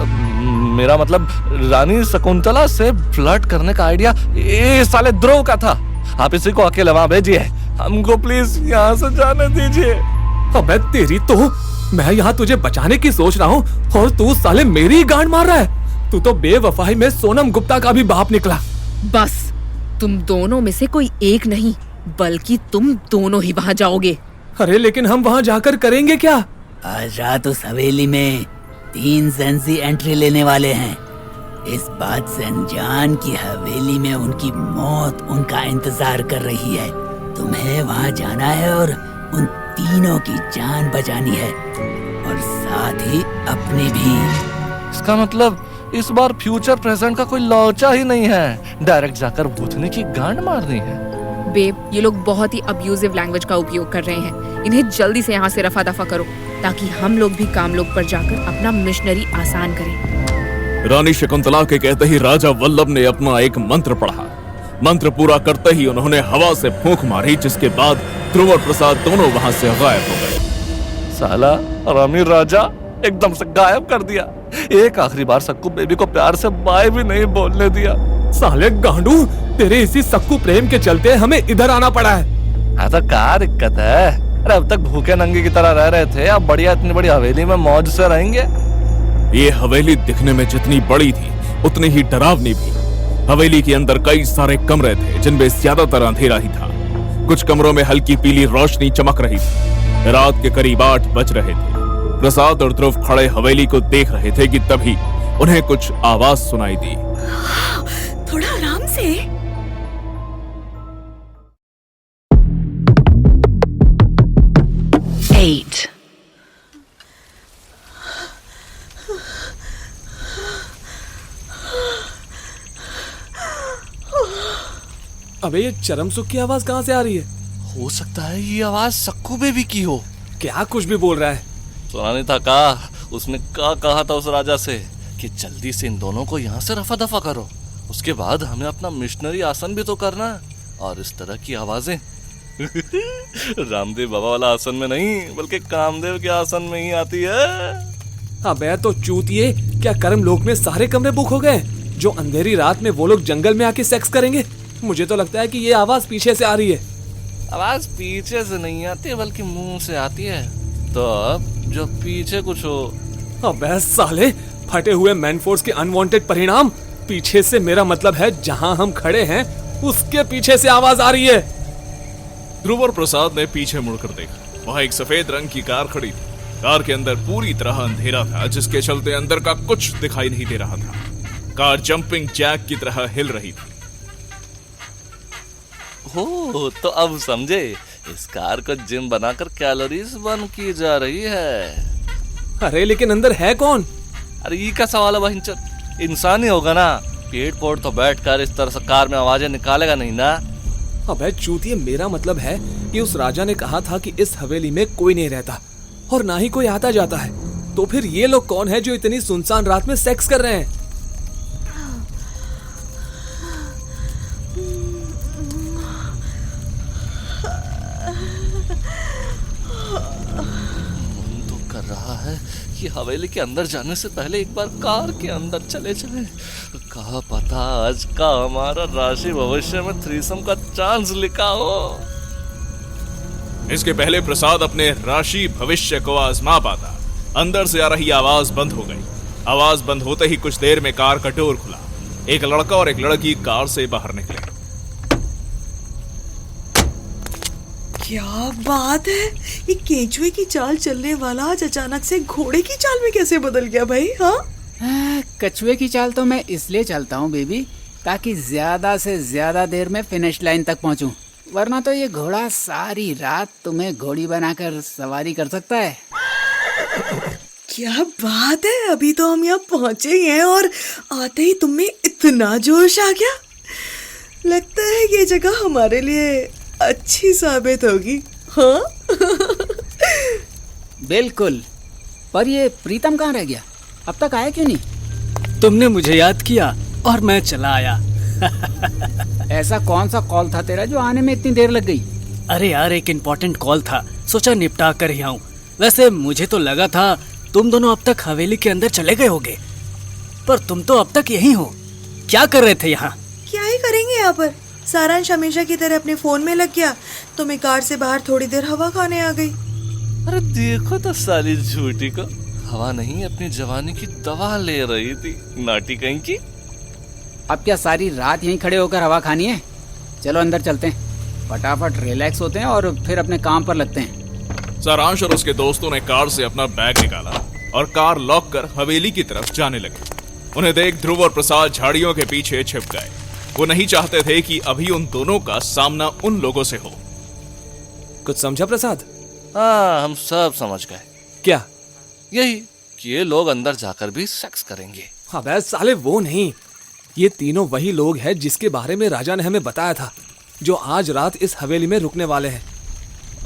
मेरा मतलब रानी शकुंतला से फ्लर्ट करने का आइडिया ये साले ध्रुव का था। आप इसी को अकेले वहाँ भेजिए, हमको प्लीज यहाँ से जाने दीजिए। अबे तेरी तो, मैं यहाँ तुझे बचाने की सोच रहा हूँ और तू साले मेरी ही गांड मार रहा है। तू तो बेवफाई में सोनम गुप्ता का भी बाप निकला। बस, तुम दोनों में से कोई एक नहीं बल्कि तुम दोनों ही वहाँ जाओगे। अरे लेकिन हम वहाँ जाकर करेंगे क्या? आज रात उस हवेली में 3 ज़ेंजी एंट्री लेने वाले हैं। इस बात से अनजान की हवेली में उनकी मौत उनका इंतजार कर रही है। तुम्हें वहाँ जाना है और उन तीनों की जान बचानी है और साथ ही अपनी भी। इसका मतलब इस बार फ्यूचर प्रेजेंट का कोई लौचा ही नहीं है, डायरेक्ट जाकर भूतनी की गांड मारनी है। बेब, ये लोग बहुत ही अब्यूजिव लैंग्वेज का उपयोग कर रहे हैं। इन्हें जल्दी से यहाँ से रफा दफा करो ताकि हम लोग भी काम लोग पर जाकर अपना मिशनरी आसान करें। रानी शकुंतला के कहते ही राजा वल्लभ ने अपना एक मंत्र पढ़ा। मंत्र पूरा करते ही उन्होंने हवा से फूंक मारी, जिसके बाद ध्रुव और प्रसाद दोनों वहां से गायब हो गए। साला रामी राजा एकदम से गायब कर दिया। एक आखिरी बार सक्कू बेबी को प्यार से बाय भी नहीं बोलने दिया। साले गांडू, तेरे इसी सक्कू प्रेम के चलते हमें इधर आना पड़ा है। हाँ तो क्या दिक्कत है? अरे अब तक भूखे नंगे की तरह रह रहे थे, अब बढ़िया इतनी बड़ी हवेली में मौज से रहेंगे। ये हवेली दिखने में जितनी बड़ी थी उतनी ही डरावनी भी। हवेली के अंदर कई सारे कमरे थे जिनमें ज्यादातर अंधेरा ही था। कुछ कमरों में हल्की पीली रोशनी चमक रही थी। रात के करीब 8 बज रहे थे। प्रसाद और ध्रुव खड़े हवेली को देख रहे थे कि तभी उन्हें कुछ आवाज सुनाई दी। थोड़ा आराम से। 8. अबे ये चरम सुख की आवाज कहाँ से आ रही है? हो सकता है ये आवाज सक्कू बेबी की हो। क्या कुछ भी बोल रहा है? सुना नहीं था का? उसने क्या कहा था उस राजा से कि जल्दी से इन दोनों को यहाँ से रफा दफा करो, उसके बाद हमें अपना मिशनरी आसन भी तो करना है। और इस तरह की आवाजें रामदेव बाबा वाला आसन में नहीं बल्कि कामदेव के आसन में ही आती है। अबे तो चूतिए, क्या कर्म लोक में सारे कमरे बुक हो गए जो अंधेरी रात में वो लोग जंगल में आके सेक्स करेंगे? मुझे तो लगता है कि ये आवाज पीछे से आ रही है। आवाज पीछे से नहीं आती बल्कि मुंह से आती है। तो अब जो पीछे कुछ हो। अबे साले, फटे हुए मैन फोर्स के अनवांटेड परिणाम। पीछे से मेरा मतलब है जहां हम खड़े हैं उसके पीछे से आवाज आ रही है। ध्रुव और प्रसाद ने पीछे मुड़कर देखा। वहां एक सफेद रंग की कार खड़ी थी। कार के अंदर पूरी तरह अंधेरा था, जिसके चलते अंदर का कुछ दिखाई नहीं दे रहा था। कार जंपिंग जैक की तरह हिल रही थी। हो तो अब समझे, इस कार को जिम बनाकर कैलोरीज बर्न की जा रही है। अरे लेकिन अंदर है कौन? अरे ये का सवाल है बहिंचर, इंसान ही होगा ना। पेड़ पोड़ तो बैठकर इस तरह से कार में आवाजें निकालेगा नहीं ना। अबे चूतिए, मेरा मतलब है कि उस राजा ने कहा था कि इस हवेली में कोई नहीं रहता और ना ही कोई आता जाता है। तो फिर ये लोग कौन है जो इतनी सुनसान रात में सेक्स कर रहे हैं? रहा है कि हवेली के अंदर जाने से पहले एक बार कार के अंदर चले चले। कहा पता आज का हमारा राशि भविष्य में थ्रीसम का चांस लिखा हो। इसके पहले प्रसाद अपने राशि भविष्य को आजमा पाता, अंदर से आ रही आवाज बंद हो गई। आवाज बंद होते ही कुछ देर में कार का डोर खुला। एक लड़का और एक लड़की कार से बाहर निकले। क्या बात है, ये केंचुए की चाल चलने वाला आज अचानक से घोड़े की चाल में कैसे बदल गया भाई? हाँ, कछुए की चाल तो मैं इसलिए चलता हूँ बेबी, ताकि ज्यादा से ज्यादा देर में फिनिश लाइन तक पहुँचूं। वरना तो ये घोड़ा सारी रात तुम्हें घोड़ी बनाकर सवारी कर सकता है। क्या बात है, अभी तो हम यहाँ पहुँचे ही हैं और आते ही तुम्हें इतना जोश आ गया। लगता है ये जगह हमारे लिए अच्छी साबित होगी। हाँ बिल्कुल। पर ये प्रीतम कहाँ रह गया? अब तक आया क्यों नहीं? तुमने मुझे याद किया और मैं चला आया। ऐसा कौन सा कॉल था तेरा जो आने में इतनी देर लग गई? अरे यार, एक इम्पोर्टेंट कॉल था, सोचा निपटा कर ही आऊं। वैसे मुझे तो लगा था तुम दोनों अब तक हवेली के अंदर चले गए होगे, पर तुम तो अब तक यहीं हो। क्या कर रहे थे यहाँ? क्या ही करेंगे यहाँ पर, सारांश हमेशा की तरह अपने फोन में लग गया तो मैं कार से बाहर थोड़ी देर हवा खाने आ गई। अरे देखो तो साली झूठी को, हवा नहीं अपनी जवानी की दवा ले रही थी, नाटी कहीं की। अब क्या सारी रात यहीं खड़े होकर हवा खानी है? चलो अंदर चलते हैं, फटाफट रिलैक्स होते हैं और फिर अपने काम पर लगते हैं। सारांश और उसके दोस्तों ने कार से अपना बैग निकाला और कार लॉक कर हवेली की तरफ जाने लगे। उन्हें देख ध्रुव और प्रसाद झाड़ियों के पीछे छिप गए। वो नहीं चाहते थे कि अभी उन दोनों का सामना उन लोगों से हो। कुछ समझा प्रसाद? हाँ, हम सब समझ गए। क्या? यही कि ये लोग अंदर जाकर भी सेक्स करेंगे। अबे साले वो नहीं, ये तीनों वही लोग हैं जिसके बारे में राजा ने हमें बताया था, जो आज रात इस हवेली में रुकने वाले हैं।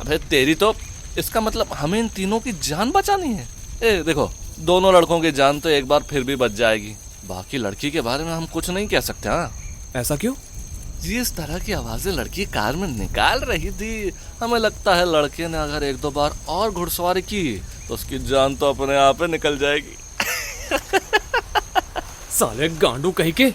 अबे तेरी तो, इसका मतलब हमें इन तीनों की जान बचानी है। ए देखो, दोनों लड़कों की जान तो एक बार फिर भी बच जाएगी, बाकी लड़की के बारे में हम कुछ नहीं कह सकते। हाँ, ऐसा क्यों? जिस तरह की आवाजें लड़की कार में निकाल रही थी, हमें लगता है लड़के ने अगर एक दो बार और घुड़सवारी की तो उसकी जान तो अपने आप ही निकल जाएगी। साले गांडू कहीं के।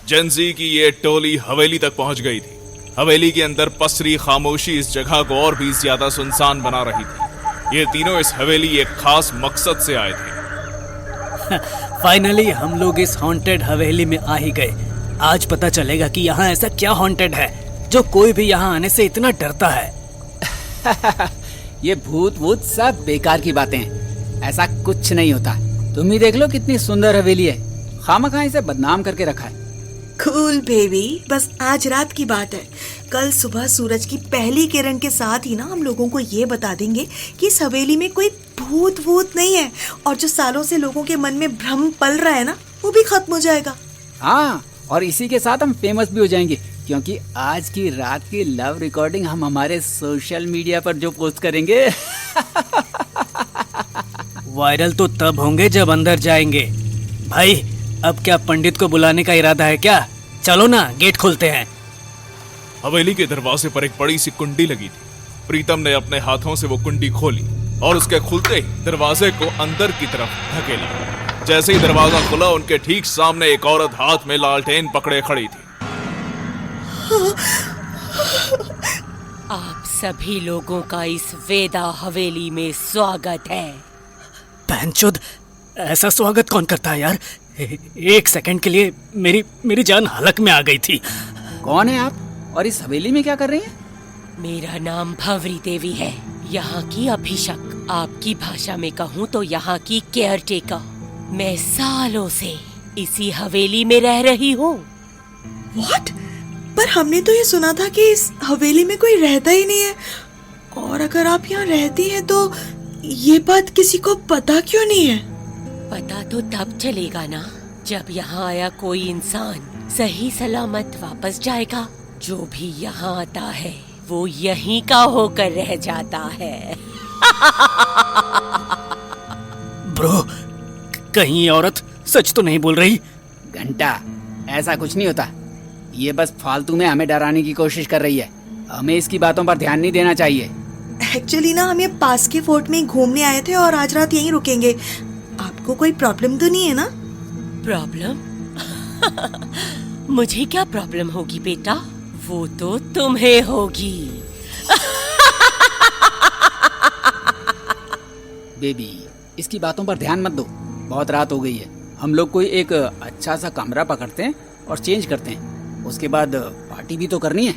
जेंजी की ये टोली हवेली तक पहुंच गई थी। हवेली के अंदर पसरी खामोशी इस जगह को और भी ज्यादा सुनसान बना रही थी। ये तीनों इस हवेली एक खास मकसद से आए थे। फाइनली हम लोग इस हॉन्टेड हवेली में आ ही गए। आज पता चलेगा कि यहाँ ऐसा क्या हॉन्टेड है जो कोई भी यहाँ आने से इतना डरता है। ये भूत वूत सब बेकार की बातें हैं, ऐसा कुछ नहीं होता। तुम ही देख लो कितनी सुंदर हवेली है, खामखा इसे बदनाम करके रखा है। कूल बेबी, बस आज रात की बात है। कल सुबह सूरज की पहली किरण के साथ ही ना हम लोगों को ये बता देंगे कि इस हवेली में कोई भूत वूत नहीं है, और जो सालों से लोगों के मन में भ्रम पल रहा है ना, वो भी खत्म हो जाएगा। हाँ, और इसी के साथ हम फेमस भी हो जाएंगे, क्योंकि आज की रात की लव रिकॉर्डिंग हम हमारे सोशल मीडिया पर जो पोस्ट करेंगे वायरल तो तब होंगे जब अंदर जाएंगे। भाई, अब क्या पंडित को बुलाने का इरादा है क्या? चलो ना, गेट खोलते हैं। हवेली के दरवाजे पर एक बड़ी सी कुंडी लगी थी। प्रीतम ने अपने हाथों से वो कुंडी खोली और उसके खुलते ही दरवाजे को अंदर की तरफ धकेला। जैसे ही दरवाजा खुला, उनके ठीक सामने एक औरत हाथ में लालटेन पकड़े खड़ी थी। आप सभी लोगों का इस वेदा हवेली में स्वागत है। बहनचोद, ऐसा स्वागत कौन करता है यार? एक सेकंड के लिए मेरी जान हलक में आ गई थी। कौन है आप और इस हवेली में क्या कर रही हैं? मेरा नाम भंवरी देवी है, यहाँ की अभिषक। आपकी भाषा में कहूँ तो यहाँ की केयर टेकर। मैं सालों से इसी हवेली में रह रही हूँ। What? पर हमने तो ये सुना था कि इस हवेली में कोई रहता ही नहीं है, और अगर आप यहाँ रहती हैं तो ये बात किसी को पता क्यों नहीं है? पता तो तब चलेगा ना जब यहाँ आया कोई इंसान सही सलामत वापस जाएगा। जो भी यहाँ आता है वो यहीं का होकर रह जाता है। ब्रो, कहीं ये औरत सच तो नहीं बोल रही? घंटा, ऐसा कुछ नहीं होता। ये बस फालतू में हमें डराने की कोशिश कर रही है। हमें इसकी बातों पर ध्यान नहीं देना चाहिए। एक्चुअली ना, हम ये पास के फोर्ट में घूमने आए थे और आज रात यहीं रुकेंगे। आपको कोई प्रॉब्लम तो नहीं है ना? प्रॉब्लम? मुझे क्या प्रॉब्लम होगी बेटा, वो तो तुम्हें होगी। बेबी, इसकी बातों पर ध्यान मत दो, बहुत रात हो गई है। हम लोग कोई एक अच्छा सा कमरा पकड़ते हैं और चेंज करते हैं, उसके बाद पार्टी भी तो करनी है।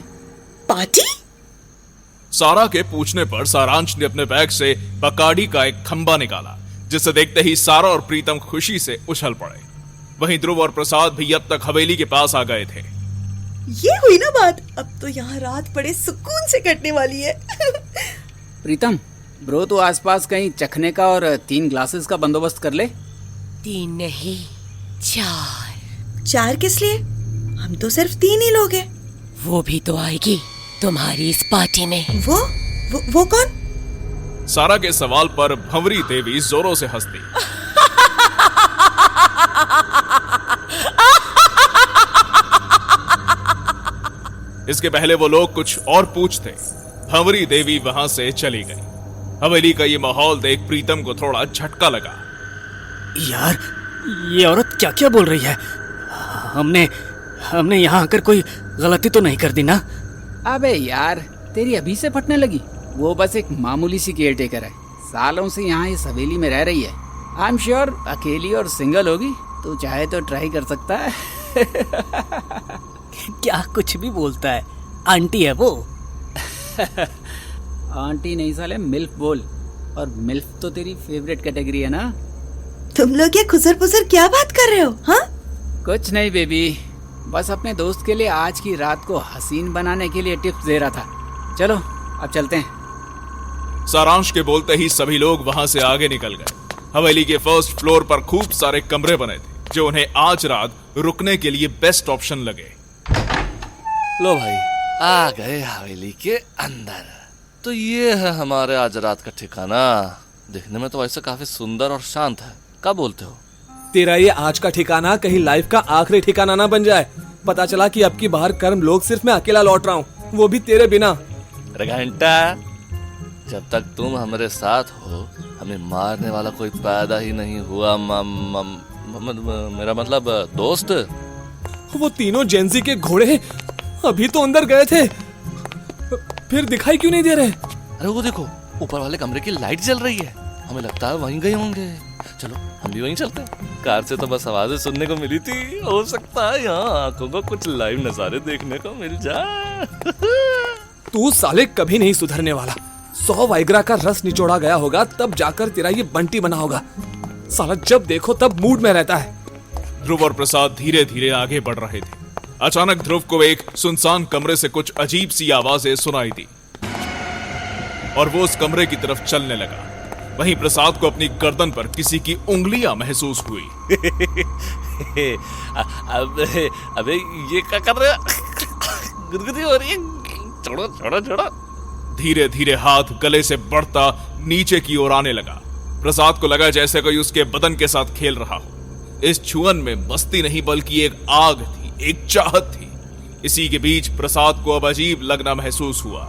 पार्टी? सारा के पूछने पर सारांश ने अपने बैग से बकाडी का एक खंबा निकाला, जिसे देखते ही सारा और प्रीतम खुशी से उछल पड़े। वहीं ध्रुव और प्रसाद भी अब तक हवेली के पास आ गए थे। ये हुई ना बात, अब तो यहाँ रात बड़े सुकून से कटने वाली है। प्रीतम, ब्रो तो आसपास कहीं चखने का और 3 ग्लासेस का बंदोबस्त कर ले। 3 नहीं, 4। 4 किस लिए? हम तो सिर्फ 3 ही लोग हैं। वो भी तो आएगी तुम्हारी इस पार्टी में। वो कौन? सारा के सवाल पर भंवरी देवी जोरों से हंस दी। इसके पहले वो लोग कुछ और पूछते, भंवरी देवी वहां से चली गई। हवेली का ये माहौल देख प्रीतम को थोड़ा झटका लगा। यार, ये औरत क्या क्या बोल रही है? हमने यहाँ आकर कोई गलती तो नहीं कर दी ना? अबे यार, तेरी अभी से फटने लगी। वो बस एक मामूली सी केयर टेकर है, सालों से यहाँ इस हवेली में रह रही है। आई एम श्योर अकेली और सिंगल होगी, तो चाहे तो ट्राई कर सकता है। क्या कुछ भी बोलता है? आंटी है वो। आंटी नहीं साले, मिल्फ बोल। और मिल्फ तो तेरी फेवरेट कैटेगरी है ना? तुम लोग ये खुसर पुसर क्या बात कर रहे हो? हाँ, कुछ नहीं बेबी, बस अपने दोस्त के लिए आज की रात को हसीन बनाने के लिए टिप्स दे रहा था। चलो अब चलते हैं। सारांश के बोलते ही सभी लोग वहां से आगे निकल गए। हवेली के फर्स्ट फ्लोर पर खूब सारे कमरे बने थे। जो उन्हें आज रात रुकने के लिए बेस्ट ऑप्शन लगे। लो भाई, आ गए हवेली के अंदर। तो ये है हमारे आज रात का ठिकाना। देखने में तो वैसे काफी सुंदर और शांत है, क्या बोलते हो? तेरा ये आज का ठिकाना कहीं लाइफ का आखिरी ठिकाना ना बन जाए। पता चला कि अब की बार कर्म लोग सिर्फ मैं अकेला लौट रहा हूँ, वो भी तेरे बिना। अरे घंटा, जब तक तुम हमारे साथ हो हमें मारने वाला कोई पैदा ही नहीं हुआ। मेरा मतलब दोस्त। वो तीनों जेंजी के घोड़े अभी तो अंदर गए थे, फिर दिखाई क्यों नहीं दे रहे? अरे वो देखो, ऊपर वाले कमरे की लाइट जल रही है, हमें लगता है वहीं गए होंगे। चलो हम भी वहीं चलते हैं। कार से तो बस आवाजें सुनने को मिली थी, हो सकता है यहाँ आंखों को कुछ लाइव नजारे देखने को मिल जाए। तू साले कभी नहीं सुधरने वाला। 100 वाइग्रा का रस निचोड़ा गया होगा तब जाकर तेरा ये बंटी बना होगा। साला जब देखो तब मूड में रहता है। ध्रुव और प्रसाद धीरे धीरे आगे बढ़ रहे थे। अचानक ध्रुव को एक सुनसान कमरे से कुछ अजीब सी आवाजें सुनाई दी और वो उस कमरे की तरफ चलने लगा। वहीं प्रसाद को अपनी गर्दन पर किसी की उंगलियां महसूस हुई। अबे ये क्या कर रहे हो? गुदगुदी हो रही है। छोड़ो छोड़ो छोड़ो। धीरे धीरे हाथ गले से बढ़ता नीचे की ओर आने लगा। प्रसाद को लगा जैसे कोई उसके बदन के साथ खेल रहा हो। इस छुअन में मस्ती नहीं बल्कि एक आग थी, एक चाहत थी। इसी के बीच प्रसाद को अब अजीब लगना महसूस हुआ।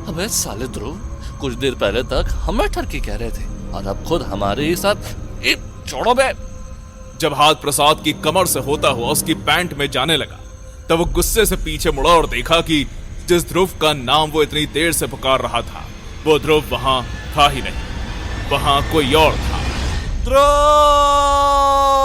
अबे साले ध्रुव, कुछ देर पहले तक हमें ठरकी कह रहे थे और अब खुद हमारे ही साथ। छोड़ो बे। जब हाथ प्रसाद की कमर से होता हुआ उसकी पैंट में जाने लगा तब वो गुस्से से पीछे मुड़ा और देखा कि जिस ध्रुव का नाम वो इतनी देर से पुकार रहा था वो ध्रुव वहां था ही नहीं, वहां कोई और था। ध्रुव!